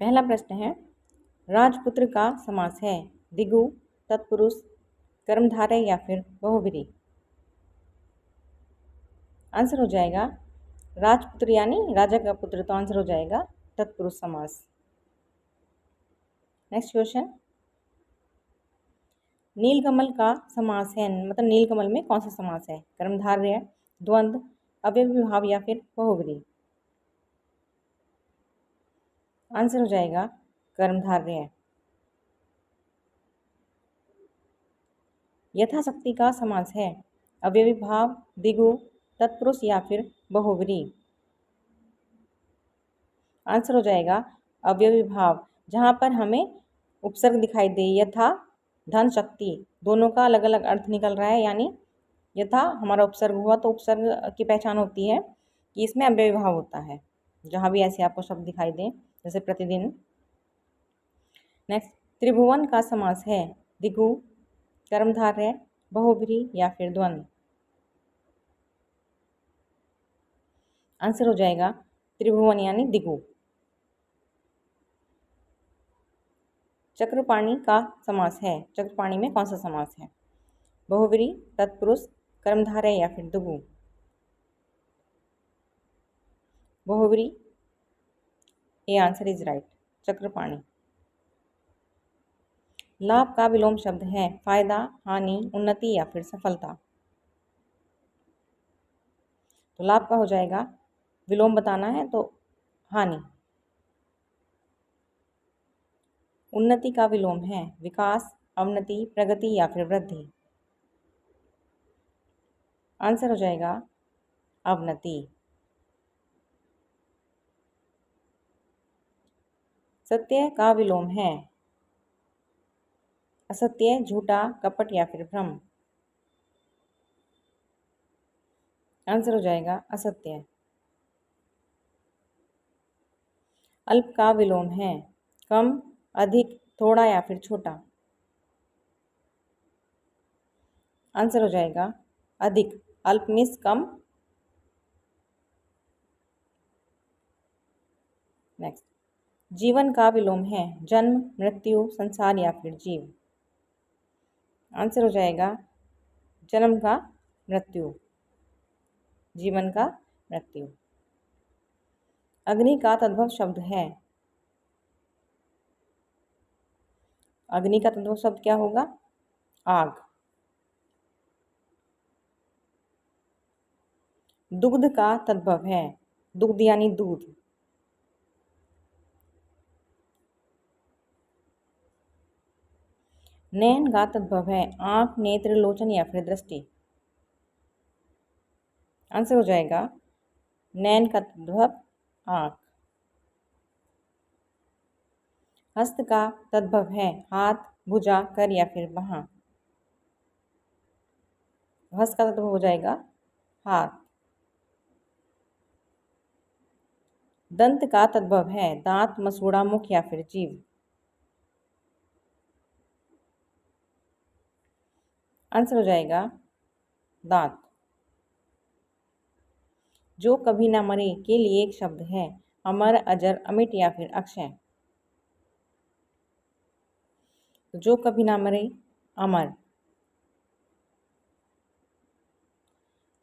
पहला प्रश्न है, राजपुत्र का समास है द्विगु, तत्पुरुष, कर्मधारय या फिर बहुव्रीहि। आंसर हो जाएगा राजपुत्र यानी राजा का पुत्र, तो आंसर हो जाएगा तत्पुरुष समास। नेक्स्ट क्वेश्चन, नीलकमल का समास है, मतलब नीलकमल में कौन सा समास है? कर्मधारय, द्वंद्व, अव्ययीभाव या फिर बहुव्रीहि। आंसर हो जाएगा कर्मधारय। यथाशक्ति का समास है अव्ययीभाव, द्विगु, तत्पुरुष या फिर बहुव्रीहि। आंसर हो जाएगा अव्ययीभाव, जहाँ पर हमें उपसर्ग दिखाई दे यथा, धन, शक्ति, दोनों का अलग अलग अर्थ निकल रहा है, यानी यथा हमारा उपसर्ग हुआ तो उपसर्ग की पहचान होती है कि इसमें अव्ययीभाव होता है, जहाँ भी ऐसे आपको शब्द दिखाई दें जैसे प्रतिदिन। नेक्स्ट, त्रिभुवन का समास है द्विगु, कर्मधारय, बहुव्रीहि या फिर द्वंद्व। आंसर हो जाएगा त्रिभुवन यानी द्विगु। चक्रपाणी का समास है, चक्रपाणी में कौन सा समास है? बहुव्रीहि, तत्पुरुष, कर्मधारय या फिर द्विगु। बहुव्रीहि, ए आंसर इज राइट, चक्रपाणी। लाभ का विलोम शब्द है फायदा, हानि, उन्नति या फिर सफलता। तो लाभ का हो जाएगा, विलोम बताना है तो हानि। उन्नति का विलोम है विकास, अवनति, प्रगति या फिर वृद्धि। आंसर हो जाएगा अवनति। सत्य का विलोम है असत्य, झूठा, कपट या फिर भ्रम। आंसर हो जाएगा असत्य। अल्प का विलोम है कम, अधिक, थोड़ा या फिर छोटा। आंसर हो जाएगा अधिक, अल्प मीन्स कम। नेक्स्ट, जीवन का विलोम है जन्म, मृत्यु, संसार या फिर जीव। आंसर हो जाएगा जन्म का मृत्यु, जीवन का मृत्यु। अग्नि का तद्भव शब्द है, अग्नि का तद्भव शब्द क्या होगा? आग। दुग्ध का तद्भव है दुग्ध यानी दूध। नयन का तद्भव है आंख, नेत्र, लोचन या फिर दृष्टि। आंसर हो जाएगा नयन का तद्भव आंख। हस्त का तद्भव है हाथ, भुजा, कर या फिर बाहां। हस्त का तद्भव हो जाएगा हाथ। दंत का तद्भव है दांत, मसूड़ा, मुख या फिर जीभ। आंसर हो जाएगा दांत। जो कभी ना मरे के लिए एक शब्द है अमर, अजर, अमिट या फिर अक्षय। जो कभी ना मरे अमर।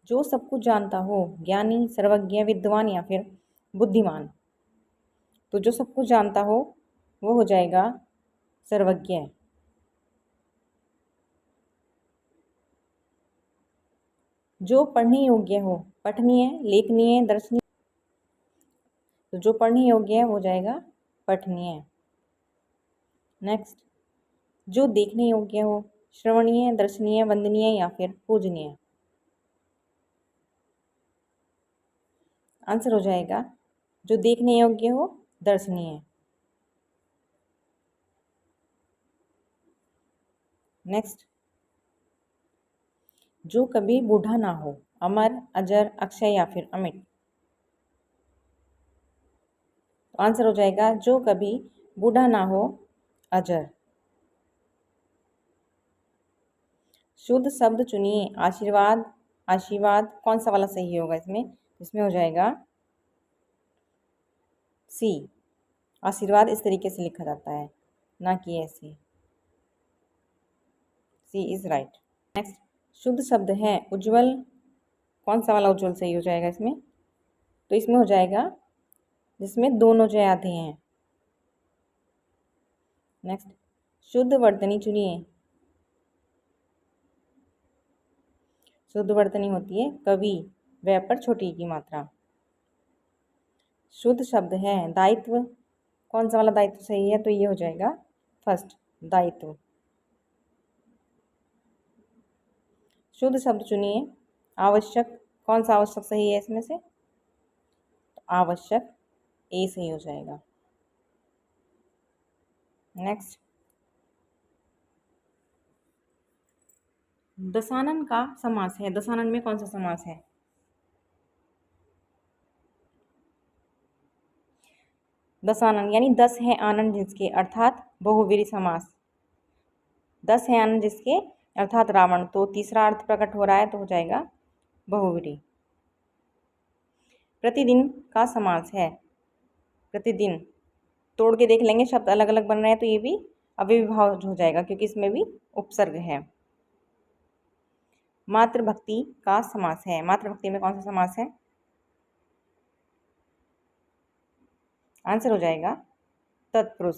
जो सब कुछ जानता हो ज्ञानी, सर्वज्ञ, विद्वान या फिर बुद्धिमान। तो जो सब कुछ जानता हो वो हो जाएगा सर्वज्ञ। जो पढ़ने योग्य हो पठनीय, लेखनीय, दर्शनीय। तो जो पढ़ने योग्य है वो हो जाएगा पठनीय। नेक्स्ट, जो देखने योग्य हो श्रवणीय, दर्शनीय, वंदनीय या फिर पूजनीय। आंसर हो जाएगा जो देखने योग्य हो दर्शनीय। नेक्स्ट, जो कभी बूढ़ा ना हो अमर, अजर, अक्षय या फिर अमिट। तो आंसर हो जाएगा जो कभी बूढ़ा ना हो अजर। शुद्ध शब्द चुनिए आशीर्वाद, आशीर्वाद, कौन सा वाला सही होगा इसमें? इसमें हो जाएगा सी आशीर्वाद इस तरीके से लिखा जाता है, ना कि ऐसे। सी इज राइट। नेक्स्ट, शुद्ध शब्द है उज्जवल। कौन सा वाला उज्जवल सही हो जाएगा इसमें? तो इसमें हो जाएगा जिसमें दोनों जय आते हैं। नेक्स्ट, शुद्ध वर्तनी चुनिए। शुद्ध वर्तनी होती है कवि, व पर छोटी की मात्रा। शुद्ध शब्द है दायित्व। कौन सा वाला दायित्व सही है? तो ये हो जाएगा फर्स्ट, दायित्व। शुद्ध शब्द चुनिए। आवश्यक, कौन सा आवश्यक सही है इसमें से? तो आवश्यक ए सही हो जाएगा। नेक्स्ट, दशानन का समास है। दशानन में कौन सा समास है? दशानन यानी 10 है आनंद जिसके, अर्थात बहुवीरी समास। 10 है आनंद जिसके अर्थात रावण, तो तीसरा अर्थ प्रकट हो रहा है तो हो जाएगा बहुवीरी। प्रतिदिन का समास है। प्रतिदिन तोड़ के देख लेंगे, शब्द अलग अलग बन रहे हैं तो ये भी अव्ययीभाव हो जाएगा क्योंकि इसमें भी उपसर्ग है। मातृभक्ति का समास है। मातृभक्ति में कौन सा समास है? आंसर हो जाएगा तत्पुरुष।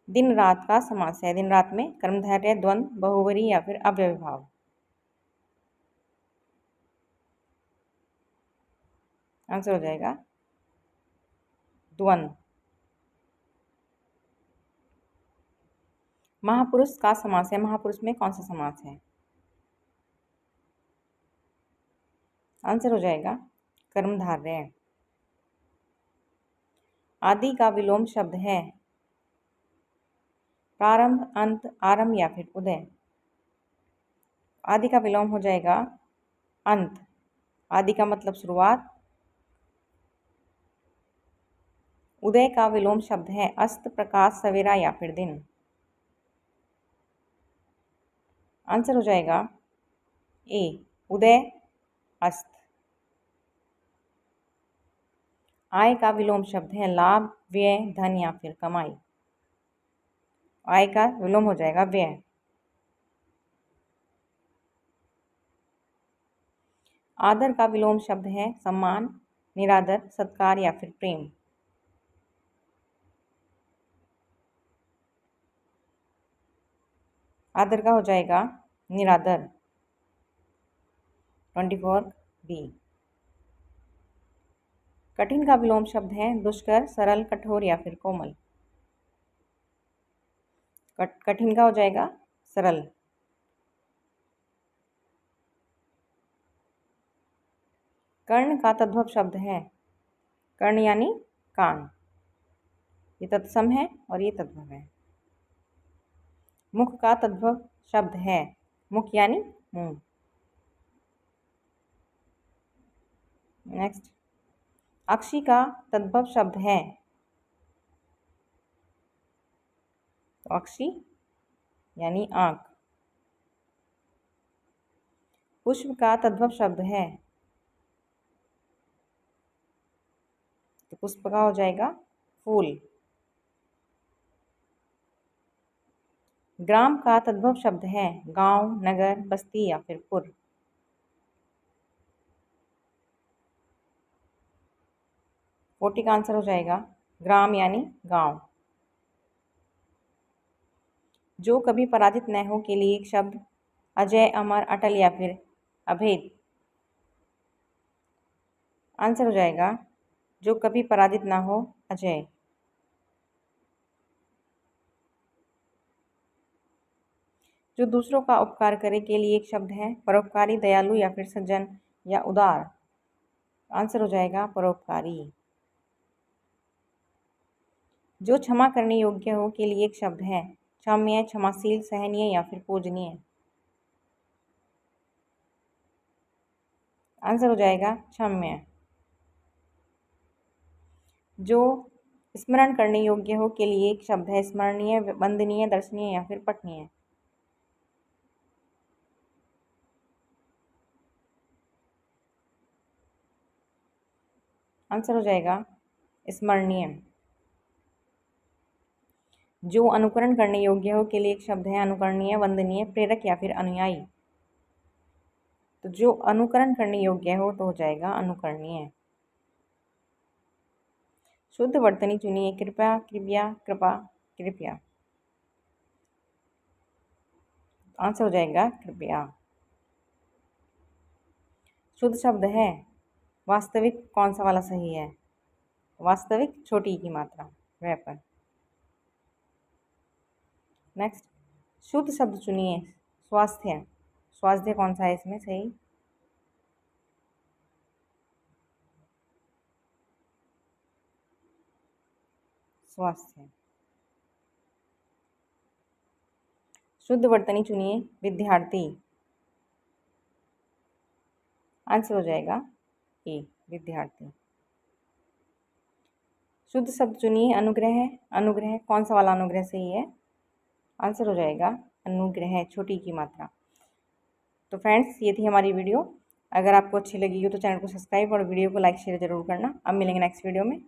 दिन रात का समास है। दिन रात में कर्मधारय, द्वंद्व, बहुवरी या फिर अव्ययीभाव। आंसर हो जाएगा द्वंद्व। महापुरुष का समास है। महापुरुष में कौन सा समास है? आंसर हो जाएगा कर्मधारय। आदि का विलोम शब्द है प्रारंभ, अंत, आरंभ या फिर उदय। आदि का विलोम हो जाएगा अंत। आदि का मतलब शुरुआत। उदय का विलोम शब्द है अस्त, प्रकाश, सवेरा या फिर दिन। आंसर हो जाएगा ए, उदय, अस्त। आय का विलोम शब्द है लाभ, व्यय, धन या फिर कमाई। आय का विलोम हो जाएगा व्यय। आदर का विलोम शब्द है सम्मान, निरादर, सत्कार या फिर प्रेम। आदर का हो जाएगा निरादर। 24 बी। कठिन का विलोम शब्द है दुष्कर, सरल, कठोर या फिर कोमल। कठिन का हो जाएगा सरल। कर्ण का तद्भव शब्द है, कर्ण यानी कान। ये तत्सम है और ये तद्भव है। मुख का तद्भव शब्द है मुख यानी मुंह। नेक्स्ट, अक्षी का तद्भव शब्द है तो अक्षी यानी आंख। पुष्प का तद्भव शब्द है तो पुष्प का हो जाएगा फूल। ग्राम का तद्भव शब्द है गांव, नगर, बस्ती या फिर पुर। फोर्टी का आंसर हो जाएगा ग्राम यानी गांव। जो कभी पराजित न हो के लिए एक शब्द अजय, अमर, अटल या फिर अभेद। आंसर हो जाएगा जो कभी पराजित ना हो, अजय। जो दूसरों का उपकार करे के लिए एक शब्द है परोपकारी, दयालु या फिर सज्जन या उदार। आंसर हो जाएगा परोपकारी। जो क्षमा करने योग्य हो के लिए एक शब्द है क्षम्य, क्षमाशील, सहनीय या फिर पूजनीय। आंसर हो जाएगा क्षम्य। जो स्मरण करने योग्य हो के लिए एक शब्द है स्मरणीय, वंदनीय, दर्शनीय या फिर पठनीय। आंसर हो जाएगा स्मरणीय। जो अनुकरण करने योग्य हो के लिए एक शब्द है अनुकरणीय, वंदनीय, प्रेरक या फिर अनुयायी। तो जो अनुकरण करने योग्य हो तो हो जाएगा अनुकरणीय। शुद्ध वर्तनी चुनिए। कृपया, कृपया, कृपा, कृपया। आंसर हो जाएगा कृपया। शुद्ध शब्द है वास्तविक, कौन सा वाला सही है? वास्तविक, छोटी की मात्रा वह पर। नेक्स्ट, शुद्ध शब्द चुनिए। स्वास्थ्य, स्वास्थ्य कौन सा है इसमें सही? स्वास्थ्य। शुद्ध वर्तनी चुनिए। विद्यार्थी। आंसर हो जाएगा ए, विद्यार्थी। शुद्ध शब्द चुनिए। अनुग्रह, अनुग्रह कौन सा वाला अनुग्रह सही है? आंसर हो जाएगा अनुग्रह, छोटी की मात्रा। तो फ्रेंड्स, ये थी हमारी वीडियो। अगर आपको अच्छी लगी हो तो चैनल को सब्सक्राइब और वीडियो को लाइक शेयर जरूर करना। अब मिलेंगे नेक्स्ट वीडियो में।